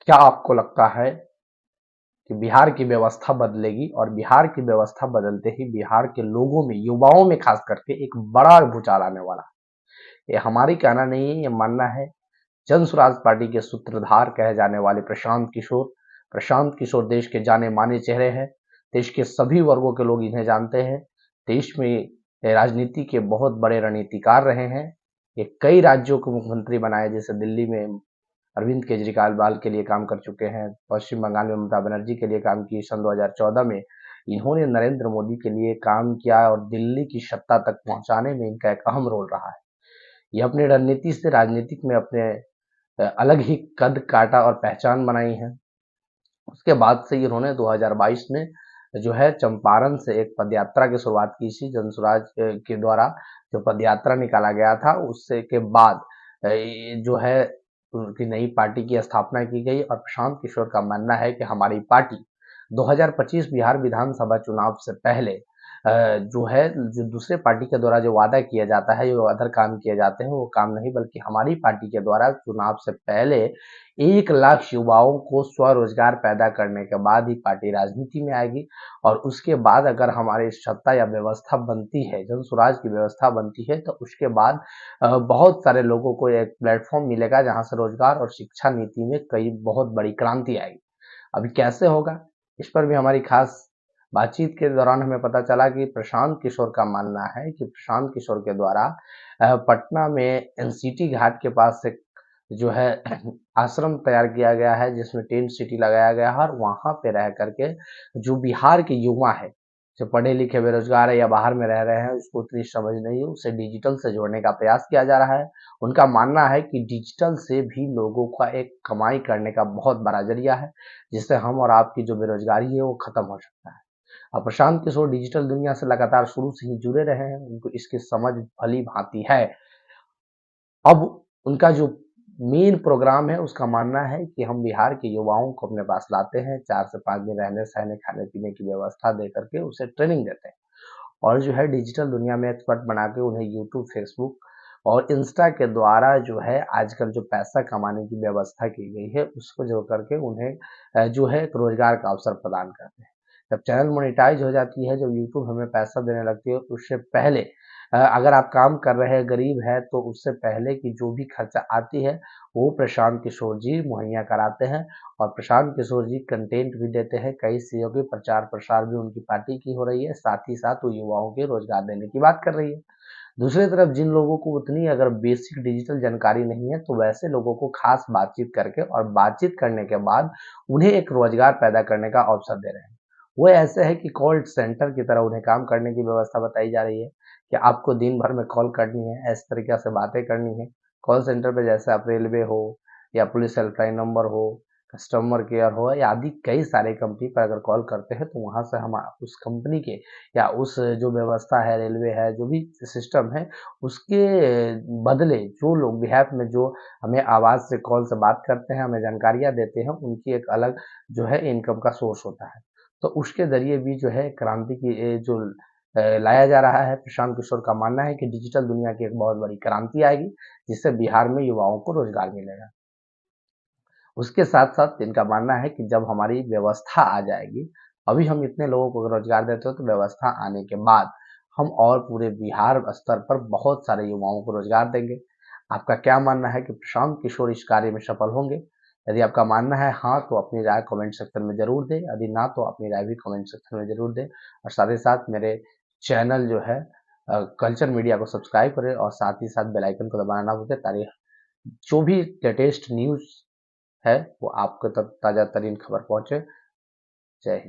क्या आपको लगता है कि बिहार की व्यवस्था बदलेगी? और बिहार की व्यवस्था बदलते ही बिहार के लोगों में, युवाओं में खास करके एक बड़ा भूचाल आने वाला है। ये हमारी कहना नहीं है, ये मानना है जन स्वराज पार्टी के सूत्रधार कहे जाने वाले प्रशांत किशोर। प्रशांत किशोर देश के जाने माने चेहरे हैं। देश के सभी वर्गों के लोग इन्हें जानते हैं। देश में राजनीति के बहुत बड़े रणनीतिकार रहे हैं। ये कई राज्यों के मुख्यमंत्री बनाए, जैसे दिल्ली में अरविंद केजरीवाल बाल के लिए काम कर चुके हैं, पश्चिम बंगाल में ममता बनर्जी के लिए काम की, सन 2014 में इन्होंने नरेंद्र मोदी के लिए काम किया और दिल्ली की सत्ता तक पहुंचाने में इनका एक अहम रोल रहा है। ये अपनी रणनीति से राजनीतिक में अपने अलग ही कद काटा और पहचान बनाई है। उसके बाद से इन्होंने 2022 में जो है चंपारण से एक पदयात्रा की शुरुआत की थी, जन स्वराज के द्वारा जो पदयात्रा निकाला गया था, उससे के बाद जो है उनकी नई पार्टी की स्थापना की गई। और प्रशांत किशोर का मानना है कि हमारी पार्टी 2025 बिहार विधानसभा चुनाव से पहले जो है, जो दूसरे पार्टी के द्वारा जो वादा किया जाता है, जो अदर काम किए जाते हैं, वो काम नहीं, बल्कि हमारी पार्टी के द्वारा चुनाव से पहले 1 लाख युवाओं को स्वरोजगार पैदा करने के बाद ही पार्टी राजनीति में आएगी। और उसके बाद अगर हमारी सत्ता या व्यवस्था बनती है, जन स्वराज की व्यवस्था बनती है, तो उसके बाद बहुत सारे लोगों को एक प्लेटफॉर्म मिलेगा जहां से रोजगार और शिक्षा नीति में कई बहुत बड़ी क्रांति आएगी। अभी कैसे होगा, इस पर भी हमारी खास बातचीत के दौरान हमें पता चला कि प्रशांत किशोर का मानना है कि प्रशांत किशोर के द्वारा पटना में एनसीटी घाट के पास से जो है आश्रम तैयार किया गया है, जिसमें टेंट सिटी लगाया गया है, और वहां पे रह करके जो बिहार के युवा है, जो पढ़े लिखे बेरोजगार है या बाहर में रह रहे हैं, उसको उतनी समझ नहीं है, उसे डिजिटल से जोड़ने का प्रयास किया जा रहा है। उनका मानना है कि डिजिटल से भी लोगों का एक कमाई करने का बहुत बड़ा जरिया है, जिससे हम और आपकी जो बेरोजगारी है वो खत्म हो सकता है। अब प्रशांत किशोर डिजिटल दुनिया से लगातार शुरू से ही जुड़े रहे हैं, उनको इसकी समझ भली भांति है। अब उनका जो मेन प्रोग्राम है, उसका मानना है कि हम बिहार के युवाओं को अपने पास लाते हैं, 4 से 5 दिन रहने सहने खाने पीने की व्यवस्था दे करके उसे ट्रेनिंग देते हैं, और जो है डिजिटल दुनिया में एक्सपर्ट बना के उन्हें यूट्यूब, फेसबुक और इंस्टा के द्वारा जो है आजकल जो पैसा कमाने की व्यवस्था की गई है, उसको जोड़ करके उन्हें जो है एक रोजगार का अवसर प्रदान करते हैं। जब चैनल मोनेटाइज हो जाती है, जब यूट्यूब हमें पैसा देने लगती है, उससे पहले अगर आप काम कर रहे हैं, गरीब है, तो उससे पहले की जो भी खर्चा आती है, वो प्रशांत किशोर जी मुहैया कराते हैं। और प्रशांत किशोर जी कंटेंट भी देते हैं, कई चीज़ों की प्रचार प्रसार भी उनकी पार्टी की हो रही है, साथ ही साथ वो युवाओं के रोजगार देने की बात कर रही है। दूसरी तरफ जिन लोगों को उतनी अगर बेसिक डिजिटल जानकारी नहीं है, तो वैसे लोगों को खास बातचीत करके और बातचीत करने के बाद उन्हें एक रोजगार पैदा करने का अवसर दे रहे हैं। वो ऐसे है कि कॉल सेंटर की तरह उन्हें काम करने की व्यवस्था बताई जा रही है, कि आपको दिन भर में कॉल करनी है, इस तरीके से बातें करनी है। कॉल सेंटर पे जैसे आप रेलवे हो या पुलिस हेल्पलाइन नंबर हो, कस्टमर केयर हो, या आदि कई सारे कंपनी पर अगर कॉल करते हैं, तो वहां से हम उस कंपनी के या उस जो व्यवस्था है, रेलवे है, जो भी सिस्टम है, उसके बदले जो लोग बिहाफ में जो हमें आवाज से कॉल से बात करते हैं, हमें जानकारियां देते हैं, उनकी एक अलग जो है इनकम का सोर्स होता है। तो उसके जरिए भी जो है क्रांति की जो लाया जा रहा है। प्रशांत किशोर का मानना है कि डिजिटल दुनिया की एक बहुत बड़ी क्रांति आएगी, जिससे बिहार में युवाओं को रोजगार मिलेगा। उसके साथ साथ इनका मानना है कि जब हमारी व्यवस्था आ जाएगी, अभी हम इतने लोगों को रोजगार देते हो, तो व्यवस्था आने के बाद हम और पूरे बिहार स्तर पर बहुत सारे युवाओं को रोजगार देंगे। आपका क्या मानना है कि प्रशांत किशोर इस कार्य में सफल होंगे? यदि आपका मानना है हाँ, तो अपनी राय कमेंट सेक्शन में जरूर दें, यदि ना तो अपनी राय भी कमेंट सेक्शन में जरूर दें। और साथ ही साथ मेरे चैनल जो है कल्चर मीडिया को सब्सक्राइब करें, और साथ ही साथ बेल आइकन को दबाना ना भूलें, ताकि जो भी लेटेस्ट न्यूज है वो आपको तक ताजा तरीन खबर पहुंचे। जय हिंद।